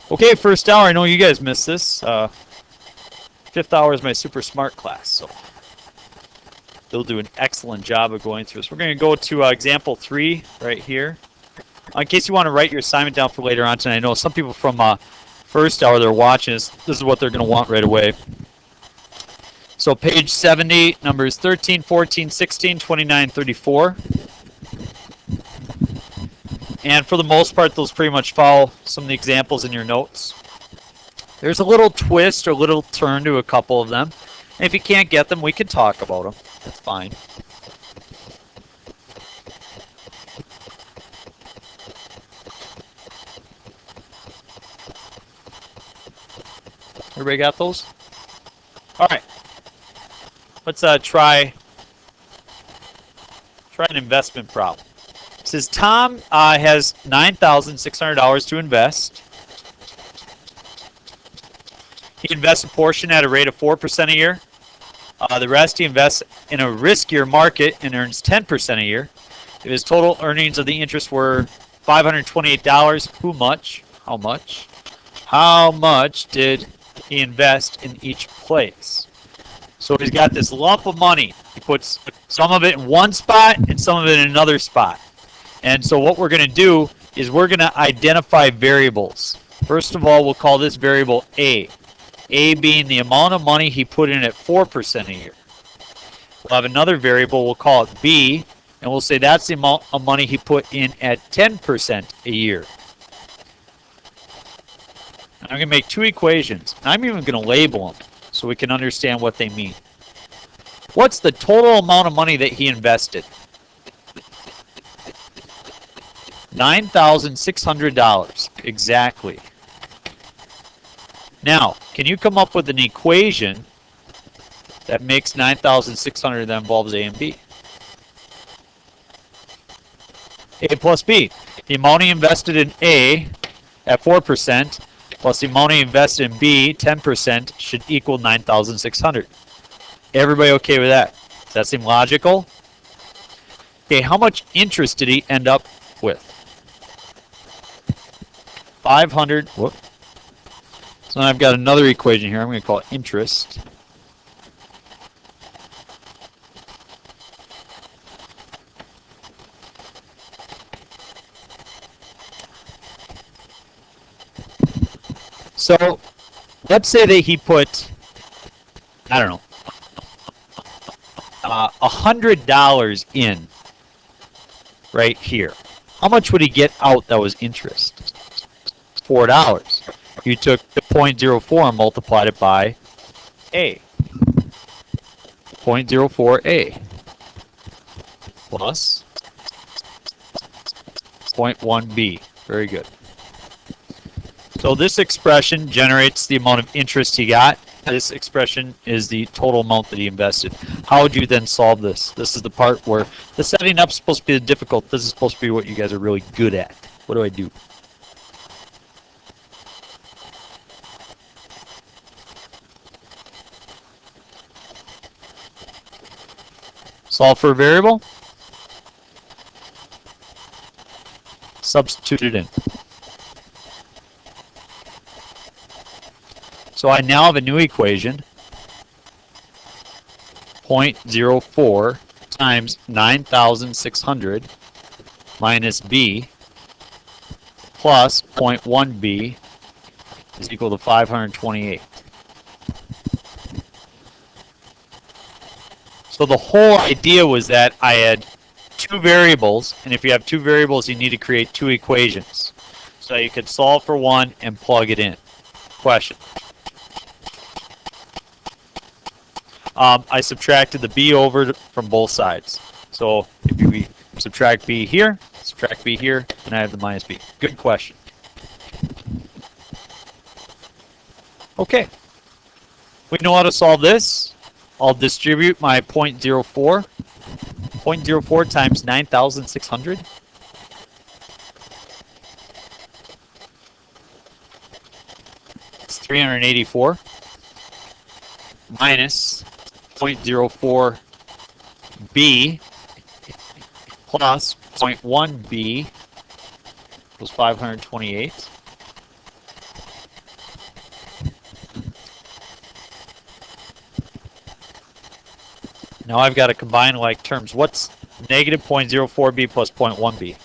Okay, first hour. I know you guys missed this. Fifth hour is my super smart class, so they'll do an excellent job of going through this. We're going to go to example 3 right here. In case you want to write your assignment down for later on tonight, I know some people from first hour they're watching this. This is what they're going to want right away. So page 70, numbers 13, 14, 16, 29, 34. And for the most part, those pretty much follow some of the examples in your notes. There's a little twist or little turn to a couple of them. And if you can't get them, we can talk about them. That's fine. Everybody got those? All right. Let's try an investment problem. It says Tom has $9,600 to invest. He invests a portion at a rate of 4% a year. The rest he invests in a riskier market and earns 10% a year. If his total earnings of the interest were $528, how much did he invest in each place? So he's got this lump of money. He puts some of it in one spot and some of it in another spot. And so what we're going to do is we're going to identify variables. First of all, we'll call this variable A. A being the amount of money he put in at 4% a year. We'll have another variable, we'll call it B, and we'll say that's the amount of money he put in at 10% a year. I'm going to make two equations. I'm even going to label them so we can understand what they mean. What's the total amount of money that he invested? $9,600, exactly. Now, can you come up with an equation that makes 9,600 that involves A and B? A plus B. The amount he invested in A at 4% plus the amount he invested in B, 10%, should equal 9,600. Everybody okay with that? Does that seem logical? Okay, how much interest did he end up with? 500. Whoop. So now I've got another equation here. I'm going to call it interest. So let's say that he put, I don't know, $100 in right here. How much would he get out that was interest? $4. You took the 0.04 and multiplied it by A. 0.04A plus 0.1B. Very good. So this expression generates the amount of interest he got. This expression is the total amount that he invested. How would you then solve this? This is the part where the setting up is supposed to be the difficult. This is supposed to be what you guys are really good at. What do I do? Solve for a variable. Substitute it in. So I now have a new equation. 0.04 times 9,600 minus B plus 0.1B is equal to 528. So the whole idea was that I had two variables, and if you have two variables, you need to create two equations. So you could solve for one and plug it in. Question. I subtracted the B over from both sides. So if you subtract B here, and I have the minus B. Good question. Okay. We know how to solve this. I'll distribute my 0.04. 0.04 times 9,600. It's 384. Minus 0.04B plus 0.1B equals 528. Now I've got to combine like terms. What's negative 0.04b plus 0.1b?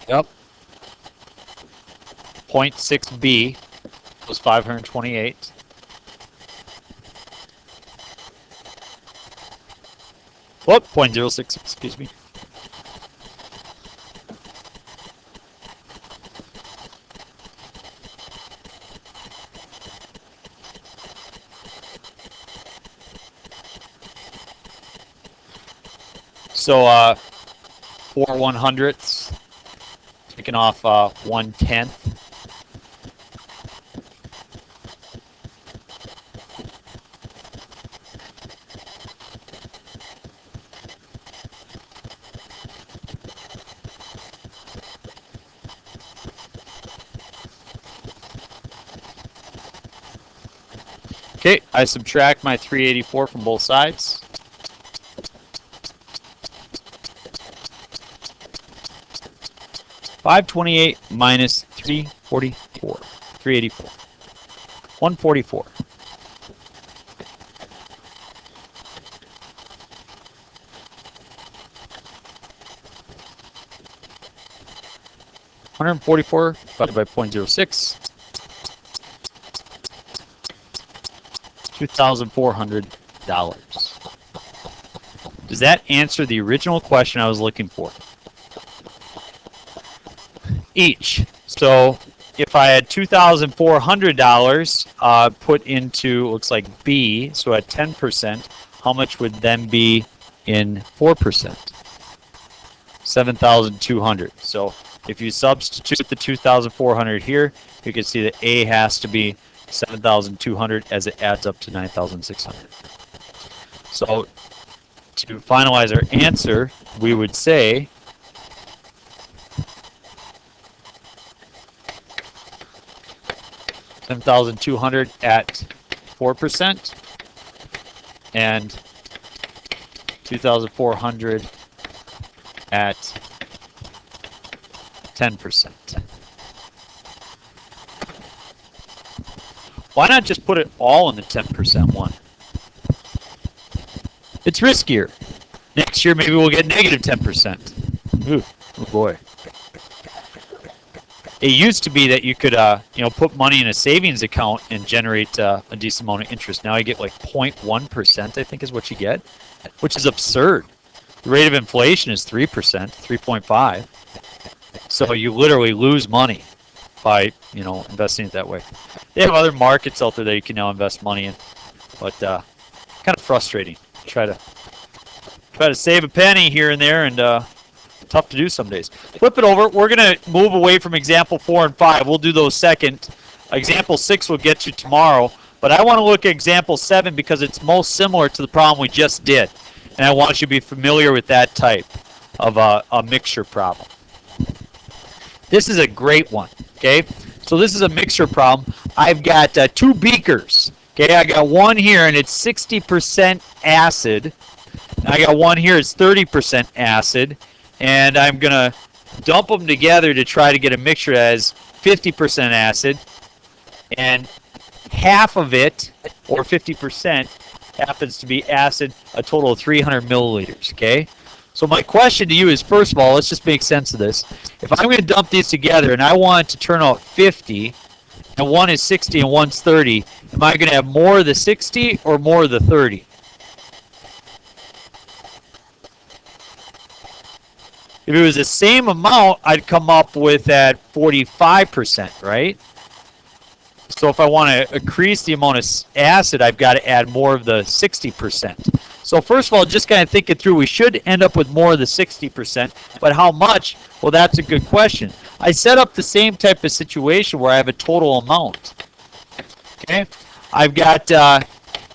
Yep. 0.6b was 528. Whoop, 0.06, excuse me. So 4 100ths, taking off 1/10. Okay, I subtract my 384 from both sides. $528 minus 344. 384. 144. $144 divided by 0.06. $2,400. Does that answer the original question I was looking for? Each. So if I had $2,400 put into, looks like B, so at 10%, how much would then be in 4%? 7,200. So if you substitute the 2,400 here, you can see that A has to be 7,200 as it adds up to 9,600. So to finalize our answer, we would say 7,200 at 4% and 2,400 at 10%. Why not just put it all in the 10% one? It's riskier. Next year, maybe we'll get negative 10%. Ooh, oh boy. It used to be that you could, put money in a savings account and generate a decent amount of interest. Now you get like 0.1%, I think is what you get, which is absurd. The rate of inflation is 3%, 3.5. So you literally lose money by, investing it that way. They have other markets out there that you can now invest money in, but kind of frustrating. Try to save a penny here and there, and tough to do some days. Flip it over. We're going to move away from example 4 and 5. We'll do those second. Example 6 we'll get to tomorrow, but I want to look at example 7 because it's most similar to the problem we just did, and I want you to be familiar with that type of a mixture problem. This is a great one, okay? So this is a mixture problem. I've got 2 beakers, okay? I got one here, and it's 60% acid. I got one here, it's 30% acid, and I'm going to dump them together to try to get a mixture that has 50% acid, and half of it, or 50%, happens to be acid, a total of 300 milliliters, okay? So my question to you is, first of all, let's just make sense of this. If I'm going to dump these together and I want it to turn out 50, and one is 60 and one's 30, am I going to have more of the 60 or more of the 30? If it was the same amount, I'd come up with that 45%, right? So if I want to increase the amount of acid, I've got to add more of the 60%. So first of all, just kind of think it through. We should end up with more of the 60%, but how much? Well, that's a good question. I set up the same type of situation where I have a total amount. Okay? I've got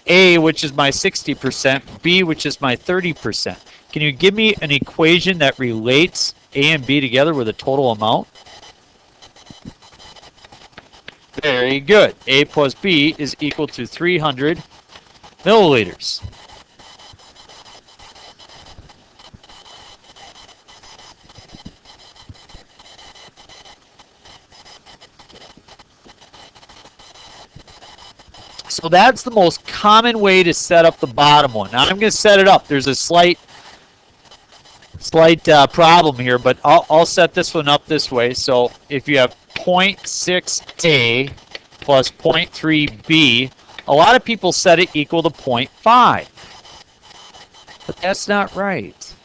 A, which is my 60%, B, which is my 30%. Can you give me an equation that relates A and B together with a total amount? Very good. A plus B is equal to 300 milliliters. So that's the most common way to set up the bottom one. Now I'm going to set it up. There's a slight problem here, but I'll set this one up this way. So if you have 0.6a plus 0.3b, a lot of people set it equal to 0.5. But that's not right.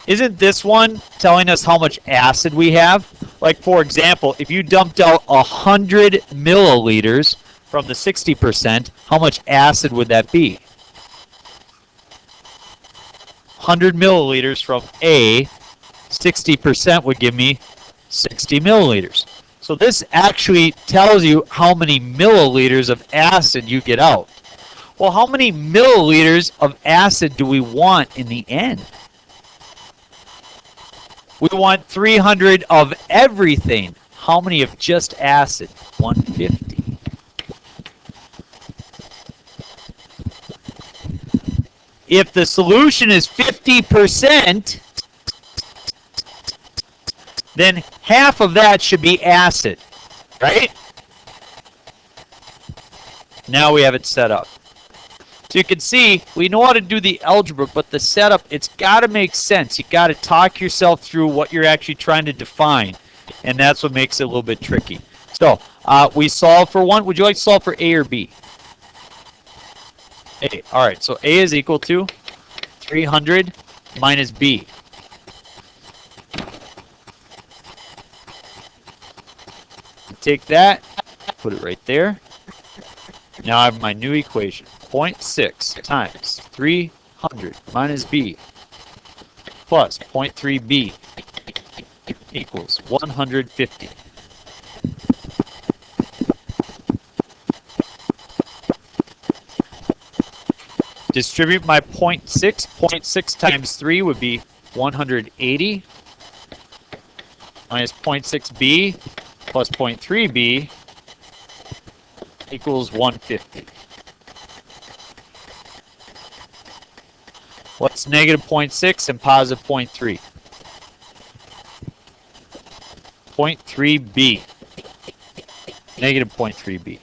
Isn't this one telling us how much acid we have? Like, for example, if you dumped out 100 milliliters from the 60%, how much acid would that be? 100 milliliters from A, 60% would give me 60 milliliters. So this actually tells you how many milliliters of acid you get out. Well, how many milliliters of acid do we want in the end? We want 300 of everything. How many of just acid? 150. If the solution is 50%, then half of that should be acid, right? Now we have it set up. So you can see, we know how to do the algebra, but the setup, it's got to make sense. You got to talk yourself through what you're actually trying to define, and that's what makes it a little bit tricky. So we solve for one. Would you like to solve for A or B? A. All right, so A is equal to 300 minus B. Take that, put it right there. Now I have my new equation. 0.6 times 300 minus B plus 0.3B equals 150. Distribute my 0.6. 0.6 times 3 would be 180 minus 0.6B plus 0.3B equals 150. What's negative 0.6 and positive 0.3? 0.3b. Negative 0.3b.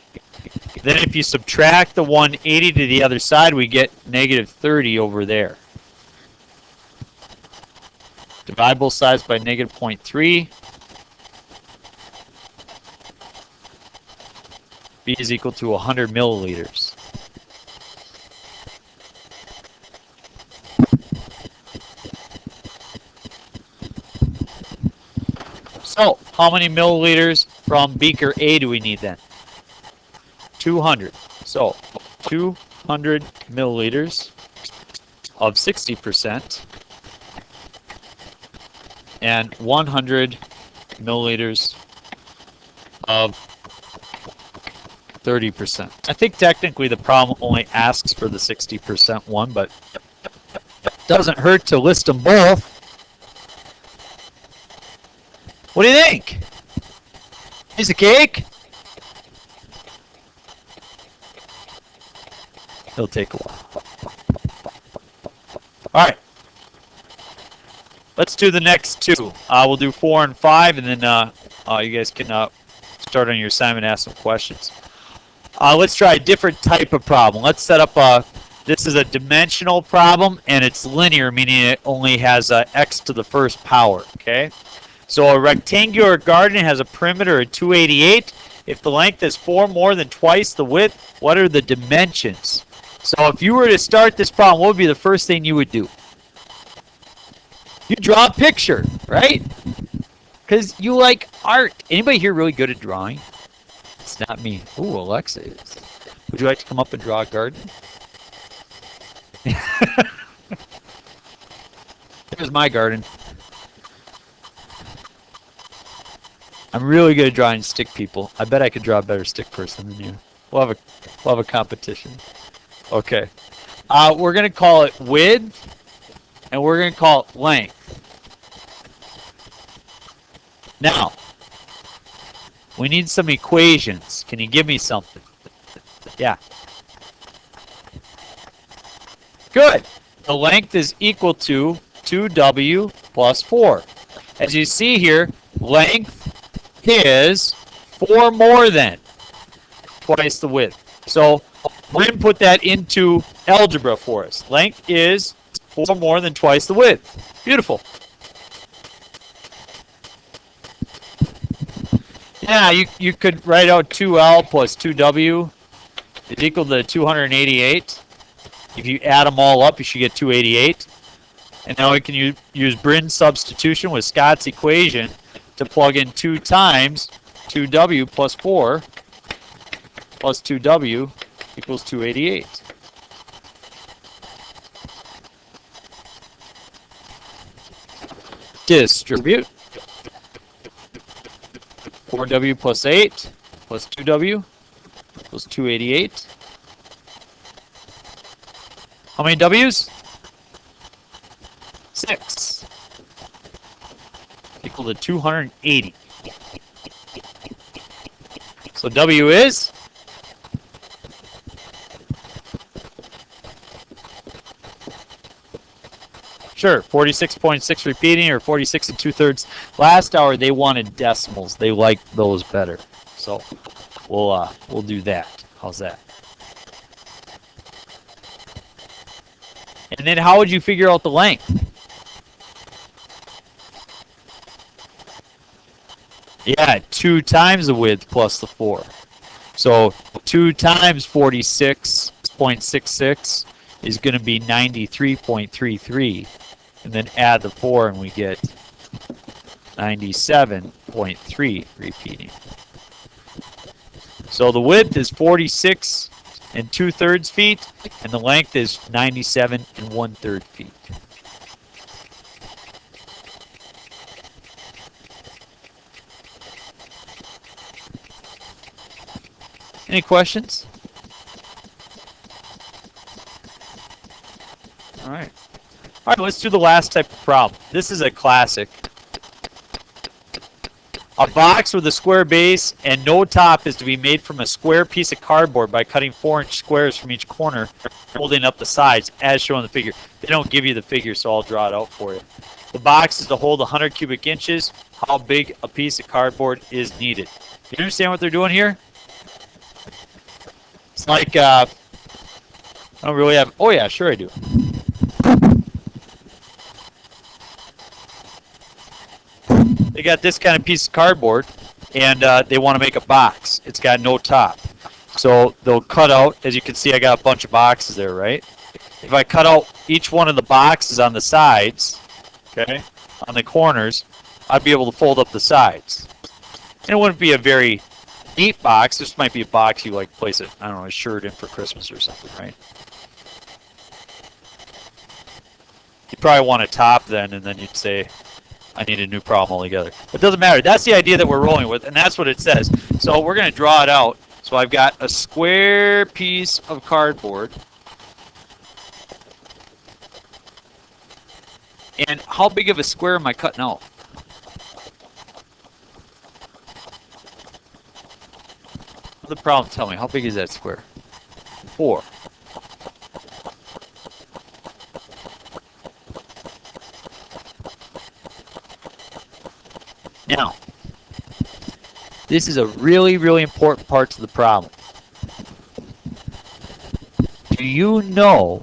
Then if you subtract the 180 to the other side, we get negative 30 over there. Divide both sides by negative 0.3. B is equal to 100 milliliters. So, how many milliliters from beaker A do we need then? 200. So, 200 milliliters of 60% and 100 milliliters of 30%. I think technically the problem only asks for the 60% one, but it doesn't hurt to list them both. What do you think? Piece of cake? It'll take a while. All right. Let's do the next two. We'll do 4 and 5, and then you guys can start on your assignment and ask some questions. Let's try a different type of problem. Let's set up this is a dimensional problem, and it's linear, meaning it only has x to the first power, okay? So a rectangular garden has a perimeter of 288. If the length is 4 more than twice the width, what are the dimensions? So if you were to start this problem, what would be the first thing you would do? You draw a picture, right? Because you like art. Anybody here really good at drawing? It's not me. Ooh, Alexa is. Would you like to come up and draw a garden? Here's my garden. I'm really good at drawing stick people. I bet I could draw a better stick person than you. We'll have a competition. Okay. We're going to call it width, and we're going to call it length. Now, we need some equations. Can you give me something? Yeah. Good. The length is equal to 2w plus 4. As you see here, length is 4 more than. twice the width. So we're going to put that into algebra for us. Length is 4 more than twice the width. Beautiful. Yeah, you could write out 2L plus 2W is equal to 288. If you add them all up, you should get 288. And now we can use Brin's substitution with Scott's equation to plug in 2 times 2W plus 4 plus 2W equals 288. Distribute. 4W plus 8 plus 2W equals 288. How many W's? 6. Equal to 280. So W is? Sure, 46.6 repeating or 46 2/3. Last hour they wanted decimals. They liked those better. So we'll do that. How's that? And then how would you figure out the length? Yeah, 2 times the width plus the 4. So 2 times 46.66 is going to be 93.33. And then add the 4 and we get 97.3 repeating. So the width is 46 2/3 feet, and the length is 97 1/3 feet. Any questions? All right. All right, let's do the last type of problem. This is a classic. A box with a square base and no top is to be made from a square piece of cardboard by cutting 4-inch squares from each corner, holding up the sides, as shown in the figure. They don't give you the figure, so I'll draw it out for you. The box is to hold 100 cubic inches. How big a piece of cardboard is needed? You understand what they're doing here? It's like, I don't really have, oh yeah, sure I do. They got this kind of piece of cardboard, and they want to make a box. It's got no top. So they'll cut out, as you can see, I got a bunch of boxes there, right? If I cut out each one of the boxes on the sides, okay, on the corners, I'd be able to fold up the sides. And it wouldn't be a very neat box. This might be a box you like place it, I don't know, a shirt in for Christmas or something, right? You'd probably want a top then, and then you'd say, I need a new problem altogether. It doesn't matter. That's the idea that we're rolling with, and that's what it says. So we're going to draw it out. So I've got a square piece of cardboard. And how big of a square am I cutting out? The problem, tell me, how big is that square? 4. Now, this is a really, really important part to the problem. Do you know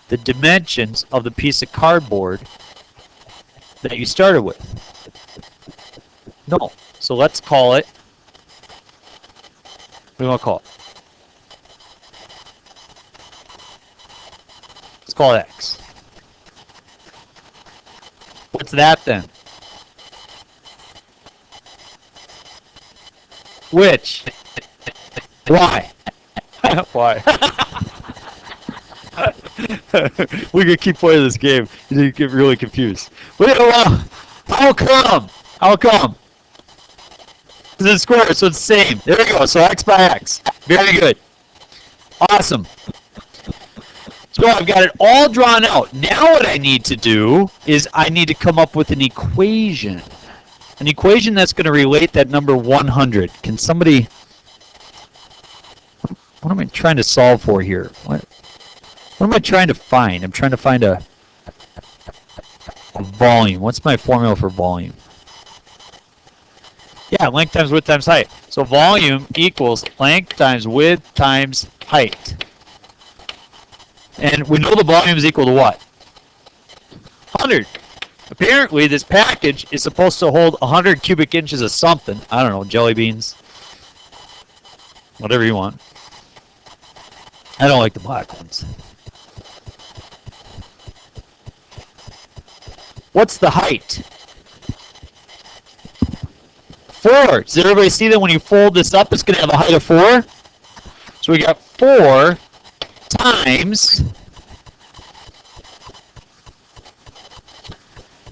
the dimensions of the piece of cardboard that you started with? No. So let's call it, what do you want to call it? Let's call it X. What's that then? Which? Why? Why? We could keep playing this game. You get really confused. Wait, how come? How come? Because it's square, so it's the same. There we go. So X by X. Very good. Awesome. So I've got it all drawn out. Now what I need to do is I need to come up with an equation. An equation that's going to relate that number 100. Can somebody... What am I trying to solve for here? What am I trying to find? I'm trying to find a volume. What's my formula for volume? Yeah, length times width times height. So volume equals length times width times height. And we know the volume is equal to what? 100. Apparently, this package is supposed to hold 100 cubic inches of something. I don't know, jelly beans. Whatever you want. I don't like the black ones. What's the height? 4. Does everybody see that when you fold this up, it's going to have a height of 4? So we got 4 times.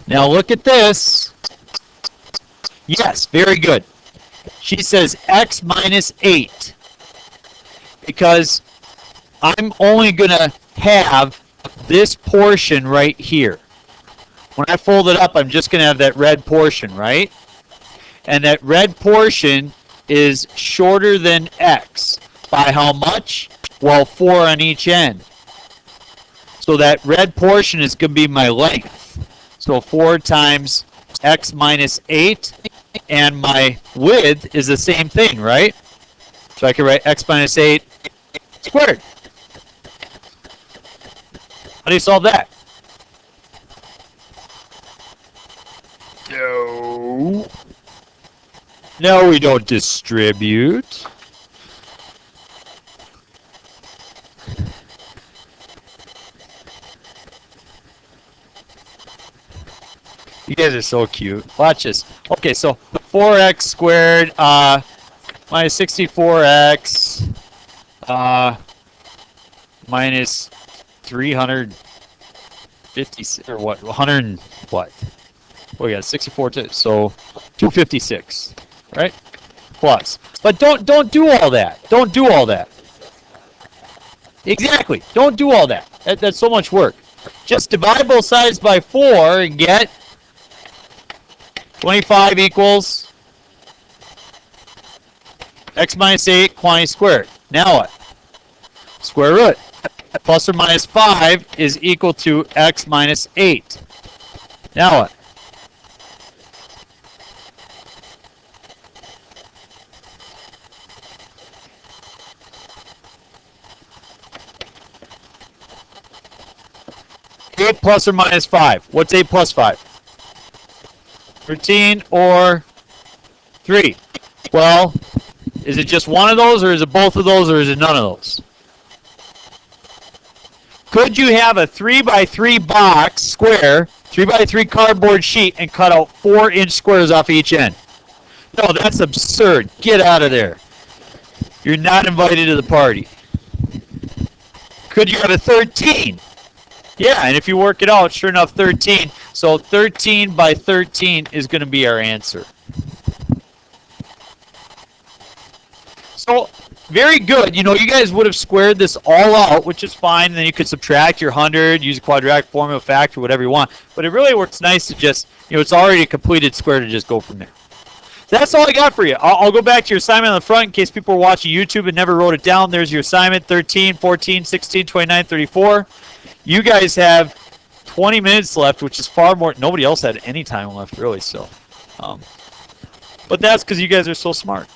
Now look at this. Yes, very good. She says x minus 8. Because I'm only going to have this portion right here. When I fold it up, I'm just going to have that red portion, right? And that red portion is shorter than x. By how much? Well, 4 on each end. So that red portion is going to be my length. So 4 times x minus 8. And my width is the same thing, right? So I can write x minus 8 squared. How do you solve that? No. No, we don't distribute. You guys are so cute. Watch this. Okay, so 4x squared minus 64x minus 350 or what? 100 and what? Oh, yeah, 64. So 256, right? Plus. But don't do all that. Don't do all that. Exactly. Don't do all that. That's so much work. Just divide both sides by 4 and get 25 equals x minus 8 quantity squared. Now what? Square root. Plus or minus 5 is equal to x minus 8. Now what? Eight plus or minus 5. What's 8 plus 5? 13 or 3. Well, is it just one of those, or is it both of those, or is it none of those? Could you have a 3 by 3 box, square, 3 by 3 cardboard sheet, and cut out 4-inch squares off each end? No, that's absurd. Get out of there. You're not invited to the party. Could you have a 13? Yeah, and if you work it out, sure enough, 13. So 13 by 13 is going to be our answer. So, very good. You know, you guys would have squared this all out, which is fine. And then you could subtract your 100, use a quadratic formula, factor, whatever you want. But it really works nice to just, you know, it's already a completed square to just go from there. So that's all I got for you. I'll go back to your assignment on the front in case people are watching YouTube and never wrote it down. There's your assignment, 13, 14, 16, 29, 34. You guys have 20 minutes left, which is far more. Nobody else had any time left, really. So, but that's because you guys are so smart.